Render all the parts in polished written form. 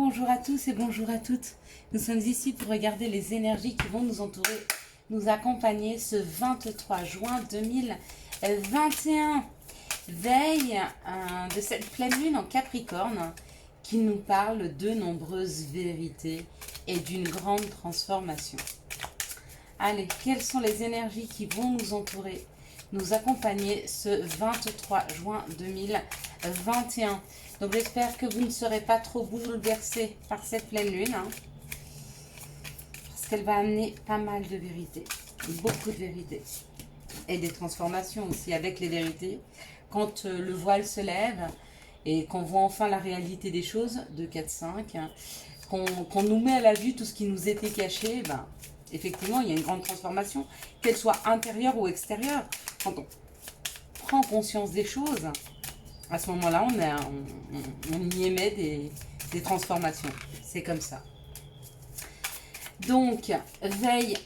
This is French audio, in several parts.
bonjour à tous et bonjour à toutes. Nous sommes ici pour regarder les énergies qui vont nous entourer, nous accompagner ce 23 juin 2021. Veille de cette pleine lune en Capricorne qui nous parle de nombreuses vérités et d'une grande transformation. Allez, quelles sont les énergies qui vont nous entourer, nous accompagner ce 23 juin 2021. Donc j'espère que vous ne serez pas trop bouleversés par cette pleine lune, parce qu'elle va amener pas mal de vérités, beaucoup de vérités, et des transformations aussi avec les vérités. Quand le voile se lève et qu'on voit enfin la réalité des choses, 2, 4, 5, qu'on nous met à la vue tout ce qui nous était caché, ben, effectivement il y a une grande transformation, qu'elle soit intérieure ou extérieure. Quand on prend conscience des choses, à ce moment-là, on y émet des transformations. C'est comme ça. Donc, veille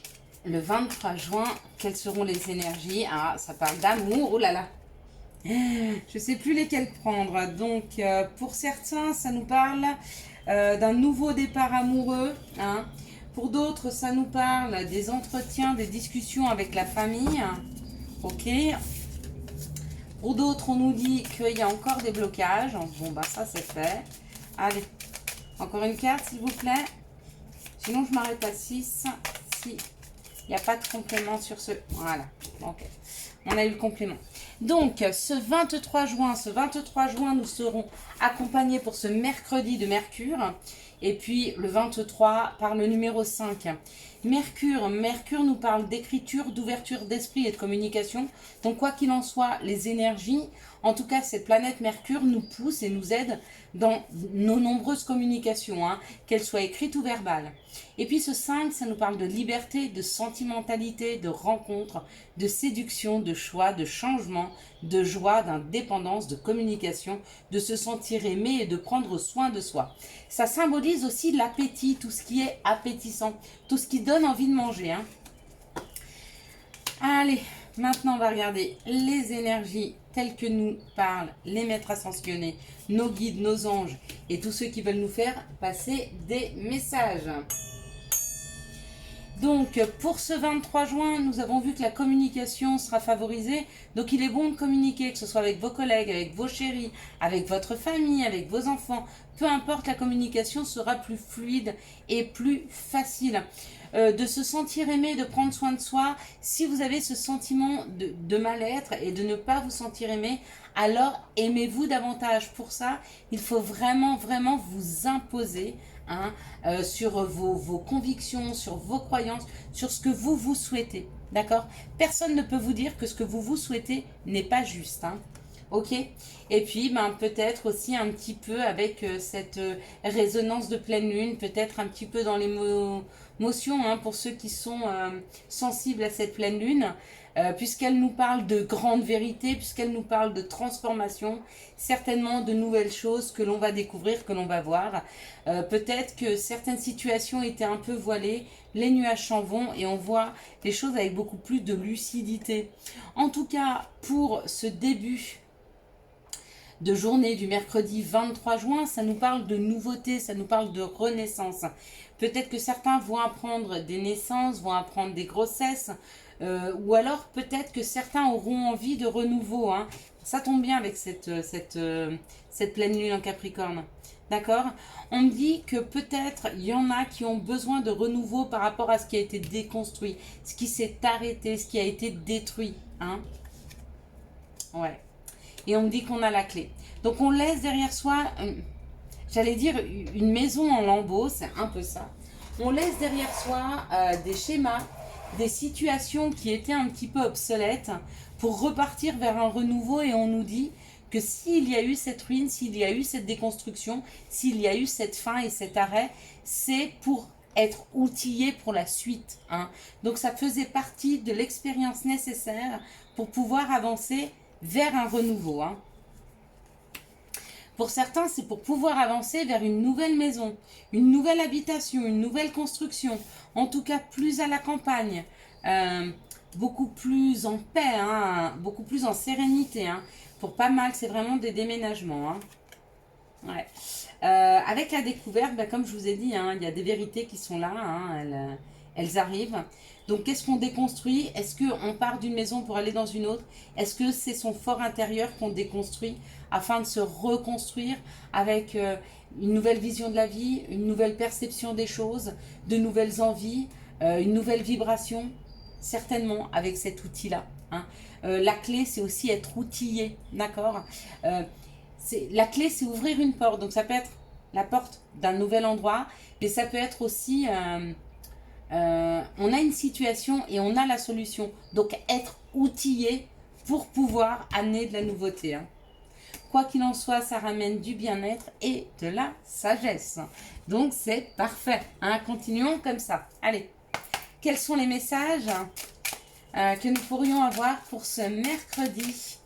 le 23 juin, quelles seront les énergies? Ah, ça parle d'amour, oh là là. Je ne sais plus lesquelles prendre. Donc, pour certains, ça nous parle d'un nouveau départ amoureux. Pour d'autres, ça nous parle des entretiens, des discussions avec la famille. Ok. Pour d'autres, on nous dit qu'il y a encore des blocages. Bon, bah ça, c'est fait. Allez, encore une carte, s'il vous plaît. Sinon, je m'arrête à 6. Si il n'y a pas de complément sur ce... Voilà, ok. On a eu le complément. Donc, ce 23 juin, nous serons accompagnés pour ce mercredi de Mercure. Et puis, le 23 par le numéro 5. Mercure nous parle d'écriture, d'ouverture d'esprit et de communication. Donc, quoi qu'il en soit, les énergies, en tout cas, cette planète Mercure nous pousse et nous aide dans nos nombreuses communications, qu'elles soient écrites ou verbales. Et puis, ce 5, ça nous parle de liberté, de sentimentalité, de rencontre, de séduction, de choix, de changement, de joie, d'indépendance, de communication, de se sentir aimé et de prendre soin de soi. Ça symbolise aussi l'appétit, tout ce qui est appétissant, tout ce qui donne envie de manger. Allez, maintenant on va regarder les énergies telles que nous parlent les maîtres ascensionnés, nos guides, nos anges et tous ceux qui veulent nous faire passer des messages. Donc, pour ce 23 juin, nous avons vu que la communication sera favorisée. Donc, il est bon de communiquer, que ce soit avec vos collègues, avec vos chéris, avec votre famille, avec vos enfants. Peu importe, la communication sera plus fluide et plus facile. De se sentir aimé, de prendre soin de soi. Si vous avez ce sentiment de mal-être et de ne pas vous sentir aimé, alors aimez-vous davantage. Pour ça, il faut vraiment, vraiment vous imposer sur vos convictions, sur vos croyances, sur ce que vous souhaitez. D'accord? Personne ne peut vous dire que ce que vous souhaitez n'est pas juste. Ok? Et puis, peut-être aussi un petit peu avec cette résonance de pleine lune, peut-être un petit peu dans l'émotion, pour ceux qui sont sensibles à cette pleine lune, puisqu'elle nous parle de grandes vérités, puisqu'elle nous parle de transformation, certainement de nouvelles choses que l'on va découvrir, que l'on va voir. Peut-être que certaines situations étaient un peu voilées, les nuages s'en vont et on voit les choses avec beaucoup plus de lucidité. En tout cas, pour ce début de journée du mercredi 23 juin, ça nous parle de nouveautés, ça nous parle de renaissance. Peut-être que certains vont apprendre des naissances, vont apprendre des grossesses, ou alors peut-être que certains auront envie de renouveau. Ça tombe bien avec cette pleine lune en Capricorne. D'accord? On me dit que peut-être il y en a qui ont besoin de renouveau par rapport à ce qui a été déconstruit, ce qui s'est arrêté, ce qui a été détruit. Ouais. Et on me dit qu'on a la clé. Donc on laisse derrière soi, j'allais dire une maison en lambeaux, c'est un peu ça. On laisse derrière soi des schémas, des situations qui étaient un petit peu obsolètes pour repartir vers un renouveau, et on nous dit que s'il y a eu cette ruine, s'il y a eu cette déconstruction, s'il y a eu cette fin et cet arrêt, c'est pour être outillé pour la suite. Donc ça faisait partie de l'expérience nécessaire pour pouvoir avancer vers un renouveau. Pour certains, c'est pour pouvoir avancer vers une nouvelle maison, une nouvelle habitation, une nouvelle construction, en tout cas plus à la campagne, beaucoup plus en paix, beaucoup plus en sérénité. Pour pas mal, c'est vraiment des déménagements. Ouais. Avec la découverte, bah, comme je vous ai dit, hein, il y a des vérités qui sont là, hein, elles arrivent. Donc, qu'est-ce qu'on déconstruit? Est-ce qu'on part d'une maison pour aller dans une autre? Est-ce que c'est son fort intérieur qu'on déconstruit afin de se reconstruire avec une nouvelle vision de la vie, une nouvelle perception des choses, de nouvelles envies, une nouvelle vibration? Certainement avec cet outil-là. Hein. La clé, c'est aussi être outillé, d'accord? La clé, c'est ouvrir une porte. Donc, ça peut être la porte d'un nouvel endroit, mais ça peut être aussi... on a une situation et on a la solution. Donc, être outillé pour pouvoir amener de la nouveauté. Hein. Quoi qu'il en soit, ça ramène du bien-être et de la sagesse. Donc, c'est parfait. Hein. Continuons comme ça. Allez. Quels sont les messages que nous pourrions avoir pour ce mercredi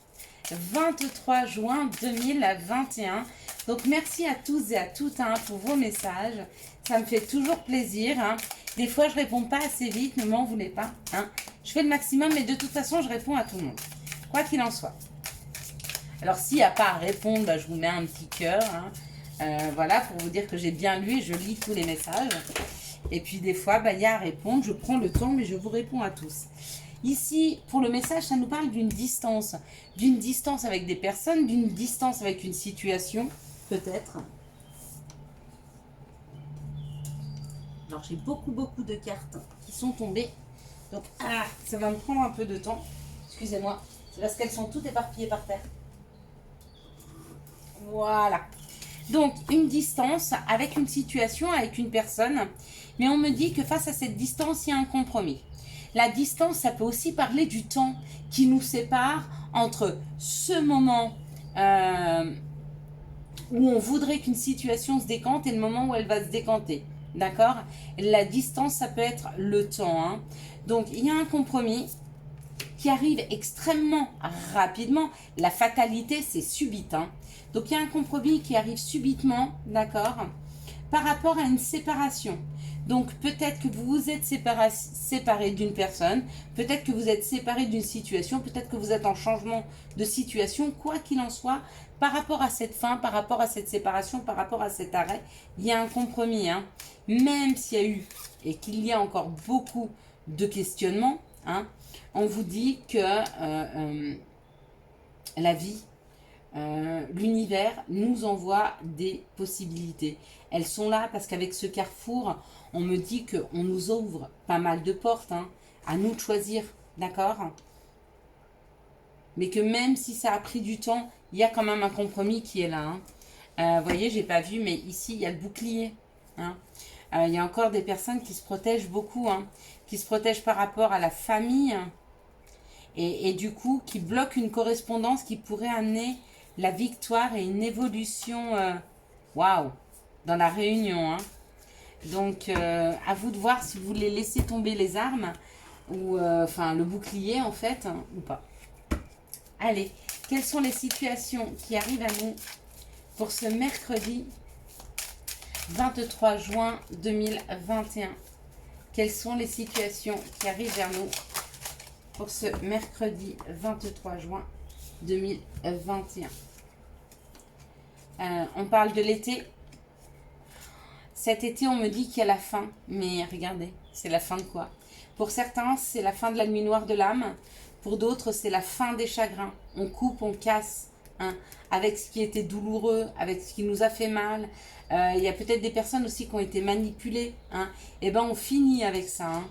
23 juin 2021. Donc, merci à tous et à toutes hein, pour vos messages. Ça me fait toujours plaisir. Hein. Des fois, je ne réponds pas assez vite, ne m'en voulez pas. Hein. Je fais le maximum, mais de toute façon, je réponds à tout le monde. Quoi qu'il en soit. Alors, s'il n'y a pas à répondre, bah, je vous mets un petit cœur. Hein. Voilà, pour vous dire que j'ai bien lu et je lis tous les messages. Et puis, des fois, bah, il y a à répondre. Je prends le temps, mais je vous réponds à tous. Ici, pour le message, ça nous parle d'une distance. D'une distance avec des personnes, d'une distance avec une situation, peut-être. Alors, j'ai beaucoup de cartes qui sont tombées. Donc, ça va me prendre un peu de temps. Excusez-moi. C'est parce qu'elles sont toutes éparpillées par terre. Voilà. Donc, une distance avec une situation, avec une personne. Mais on me dit que face à cette distance, il y a un compromis. La distance, ça peut aussi parler du temps qui nous sépare entre ce moment où on voudrait qu'une situation se décante et le moment où elle va se décanter. D'accord? La distance, ça peut être le temps. Hein. Donc, il y a un compromis qui arrive extrêmement rapidement. La fatalité, c'est subite. Hein. Donc, il y a un compromis qui arrive subitement, d'accord, par rapport à une séparation. Donc, peut-être que vous vous êtes séparé d'une personne, peut-être que vous êtes séparé d'une situation, peut-être que vous êtes en changement de situation, quoi qu'il en soit, par rapport à cette fin, par rapport à cette séparation, par rapport à cet arrêt, il y a un compromis. Hein. Même s'il y a eu et qu'il y a encore beaucoup de questionnements, hein, on vous dit que la vie, l'univers nous envoie des possibilités. Elles sont là parce qu'avec ce carrefour, on me dit qu'on nous ouvre pas mal de portes. Hein, à nous de choisir, d'accord? Mais que même si ça a pris du temps, il y a quand même un compromis qui est là. Hein. Vous voyez, j'ai pas vu, mais ici, il y a le bouclier. Hein. Il y a encore des personnes qui se protègent beaucoup, hein, qui se protègent par rapport à la famille et du coup, qui bloquent une correspondance qui pourrait amener la victoire et une évolution waouh, dans la réunion. Hein. Donc, à vous de voir si vous voulez laisser tomber les armes ou enfin le bouclier en fait, hein, ou pas. Allez, quelles sont les situations qui arrivent à nous pour ce mercredi 23 juin 2021? Quelles sont les situations qui arrivent vers nous pour ce mercredi 23 juin 2021? On parle de l'été. Cet été, on me dit qu'il y a la fin. Mais regardez, c'est la fin de quoi? Pour certains, c'est la fin de la nuit noire de l'âme. Pour d'autres, c'est la fin des chagrins. On coupe, on casse. Hein, avec ce qui était douloureux, avec ce qui nous a fait mal. Il y a peut-être des personnes aussi qui ont été manipulées. Hein, et ben on finit avec ça. Hein.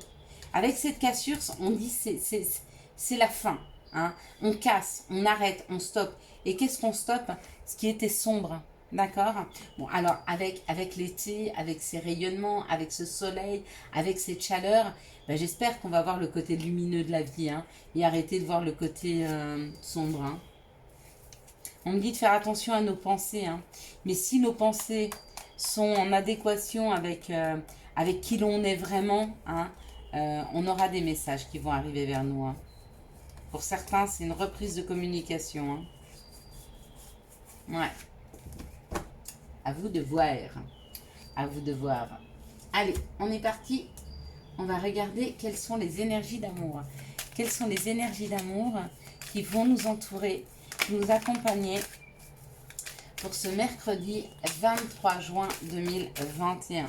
Avec cette cassure, on dit c'est la fin. Hein. On casse, on arrête, on stoppe. Et qu'est-ce qu'on stoppe? Ce qui était sombre. D'accord? Bon, alors, avec l'été, avec ces rayonnements, avec ce soleil, avec cette chaleur, ben, j'espère qu'on va voir le côté lumineux de la vie. Hein, et arrêter de voir le côté sombre. Hein. On me dit de faire attention à nos pensées. Hein. Mais si nos pensées sont en adéquation avec qui l'on est vraiment, hein, on aura des messages qui vont arriver vers nous. Hein. Pour certains, c'est une reprise de communication. Hein. Ouais. À vous de voir. À vous de voir. Allez, on est parti. On va regarder quelles sont les énergies d'amour. Quelles sont les énergies d'amour qui vont nous entourer, nous accompagner pour ce mercredi 23 juin 2021.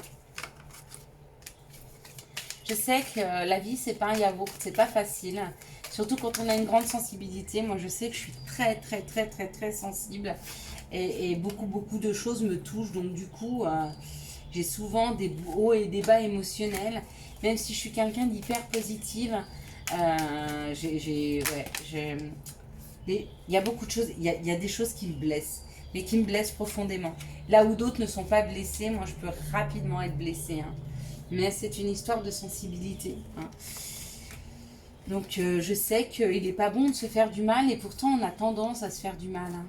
Je sais que la vie, c'est pas un yaourt, c'est pas facile. Surtout quand on a une grande sensibilité. Moi, je sais que je suis très sensible. Et beaucoup de choses me touchent. Donc, du coup, j'ai souvent des hauts et des bas émotionnels. Même si je suis quelqu'un d'hyper positive, il y a beaucoup de choses, il y a des choses qui me blessent, mais qui me blessent profondément. Là où d'autres ne sont pas blessés, moi je peux rapidement être blessée. Hein. Mais c'est une histoire de sensibilité. Hein. Donc je sais qu'il n'est pas bon de se faire du mal et pourtant on a tendance à se faire du mal. Hein.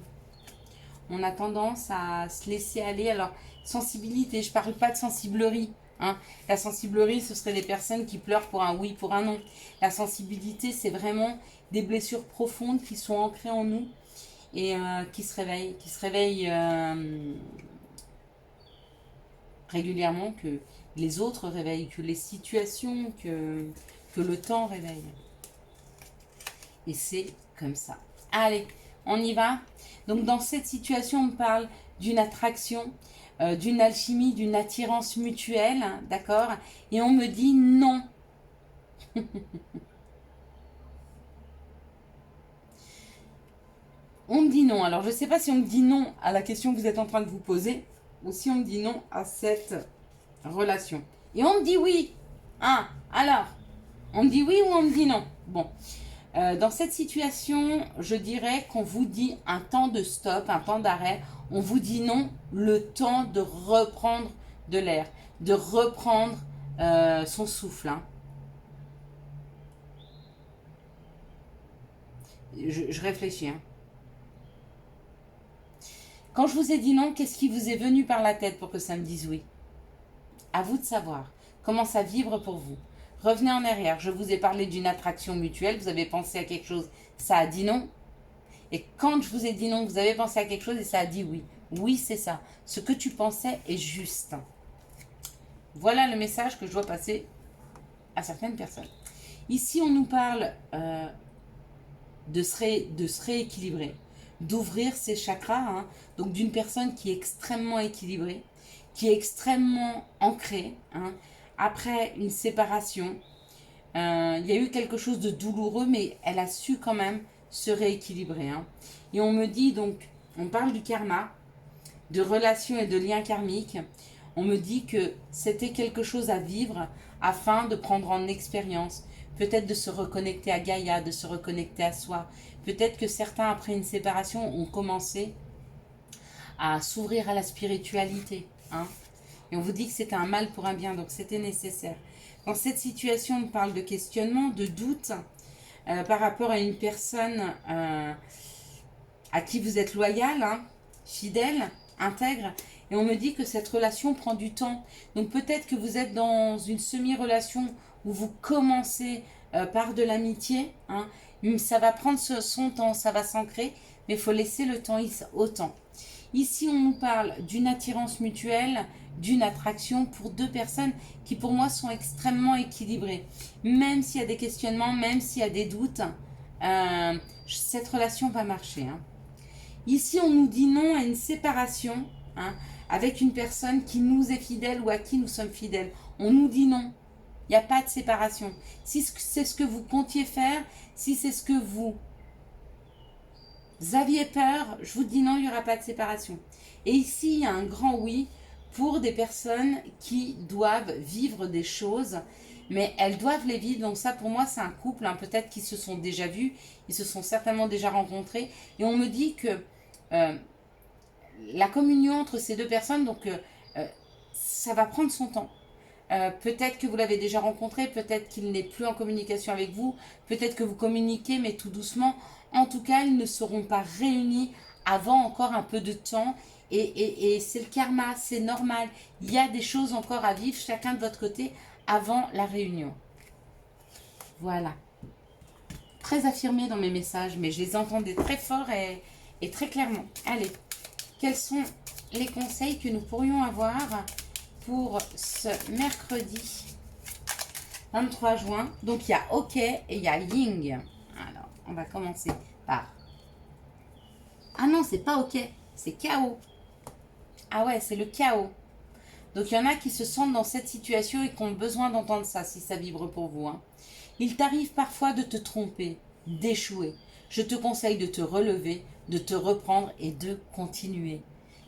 On a tendance à se laisser aller. Alors, sensibilité, je ne parle pas de sensiblerie. Hein. La sensiblerie, ce serait des personnes qui pleurent pour un oui, pour un non. La sensibilité, c'est vraiment des blessures profondes qui sont ancrées en nous et qui se réveillent régulièrement, que les autres réveillent, que les situations, que le temps réveille. Et c'est comme ça. Allez, on y va. Donc dans cette situation, on parle d'une attraction, d'une alchimie, d'une attirance mutuelle, hein, d'accord? Et on me dit non. On me dit non. Alors je ne sais pas si on me dit non à la question que vous êtes en train de vous poser ou si on me dit non à cette relation. Et on me dit oui. Ah, alors, on me dit oui ou on me dit non? Bon. Dans cette situation, je dirais qu'on vous dit un temps de stop, un temps d'arrêt. On vous dit non, le temps de reprendre de l'air, de reprendre son souffle. Hein. Je réfléchis. Hein. Quand je vous ai dit non, qu'est-ce qui vous est venu par la tête pour que ça me dise oui? À vous de savoir. Comment ça vibre pour vous? Revenez en arrière. Je vous ai parlé d'une attraction mutuelle. Vous avez pensé à quelque chose. Ça a dit non. Et quand je vous ai dit non, vous avez pensé à quelque chose et ça a dit oui. Oui, c'est ça. Ce que tu pensais est juste. Voilà le message que je dois passer à certaines personnes. Ici, on nous parle de se rééquilibrer, d'ouvrir ses chakras. Hein, donc d'une personne qui est extrêmement équilibrée, qui est extrêmement ancrée. Hein, après une séparation, il y a eu quelque chose de douloureux, mais elle a su quand même se rééquilibrer. Hein. Et on me dit donc, on parle du karma, de relations et de liens karmiques. On me dit que c'était quelque chose à vivre afin de prendre en expérience, peut-être de se reconnecter à Gaïa, de se reconnecter à soi. Peut-être que certains, après une séparation, ont commencé à s'ouvrir à la spiritualité. Hein. Et on vous dit que c'était un mal pour un bien, donc c'était nécessaire. Dans cette situation, on parle de questionnement, de doute par rapport à une personne à qui vous êtes loyal, hein, fidèle, intègre. Et on me dit que cette relation prend du temps. Donc peut-être que vous êtes dans une semi-relation où vous commencez par de l'amitié. Hein. Ça va prendre son temps, ça va s'ancrer, mais il faut laisser le temps au temps. Ici, on nous parle d'une attirance mutuelle, d'une attraction pour deux personnes qui, pour moi, sont extrêmement équilibrées. Même s'il y a des questionnements, même s'il y a des doutes, cette relation va marcher. Hein. Ici, on nous dit non à une séparation hein, avec une personne qui nous est fidèle ou à qui nous sommes fidèles. On nous dit non. Il n'y a pas de séparation. Si c'est ce que vous comptiez faire, si c'est ce que vous aviez peur, je vous dis non, il n'y aura pas de séparation. Et ici, il y a un grand oui pour des personnes qui doivent vivre des choses, mais elles doivent les vivre. Donc ça, pour moi, c'est un couple, hein, peut-être qu'ils se sont déjà vus, ils se sont certainement déjà rencontrés. Et on me dit que la communion entre ces deux personnes, donc ça va prendre son temps. Peut-être que vous l'avez déjà rencontré, peut-être qu'il n'est plus en communication avec vous, peut-être que vous communiquez, mais tout doucement. En tout cas, ils ne seront pas réunis avant encore un peu de temps. Et c'est le karma, c'est normal. Il y a des choses encore à vivre chacun de votre côté avant la réunion. Voilà. Très affirmé dans mes messages, mais je les entendais très fort et très clairement. Allez, quels sont les conseils que nous pourrions avoir pour ce mercredi 23 juin. Donc il y a OK et il y a Ying. Alors, on va commencer par... Ah non, c'est pas OK, C'est chaos. Ah ouais, c'est le chaos. Donc il y en a qui se sentent dans cette situation et qui ont besoin d'entendre ça, si ça vibre pour vous. Hein. Il t'arrive parfois de te tromper, d'échouer. Je te conseille de te relever, de te reprendre et de continuer.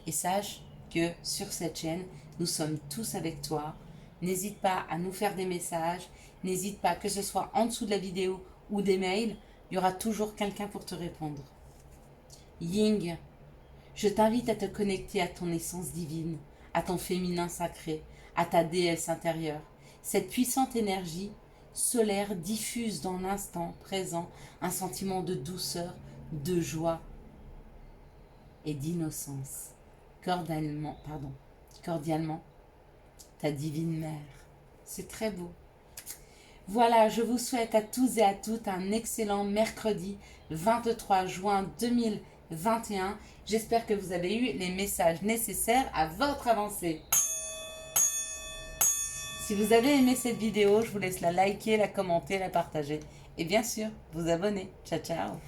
Et sache que sur cette chaîne, nous sommes tous avec toi. N'hésite pas à nous faire des messages. N'hésite pas, que ce soit en dessous de la vidéo ou des mails, il y aura toujours quelqu'un pour te répondre. Ying, je t'invite à te connecter à ton essence divine, à ton féminin sacré, à ta déesse intérieure. Cette puissante énergie solaire diffuse dans l'instant présent un sentiment de douceur, de joie et d'innocence. Cordialement, ta divine mère. C'est très beau. Voilà, je vous souhaite à tous et à toutes un excellent mercredi 23 juin 2021. J'espère que vous avez eu les messages nécessaires à votre avancée. Si vous avez aimé cette vidéo, je vous laisse la liker, la commenter, la partager et bien sûr, vous abonner. Ciao, ciao.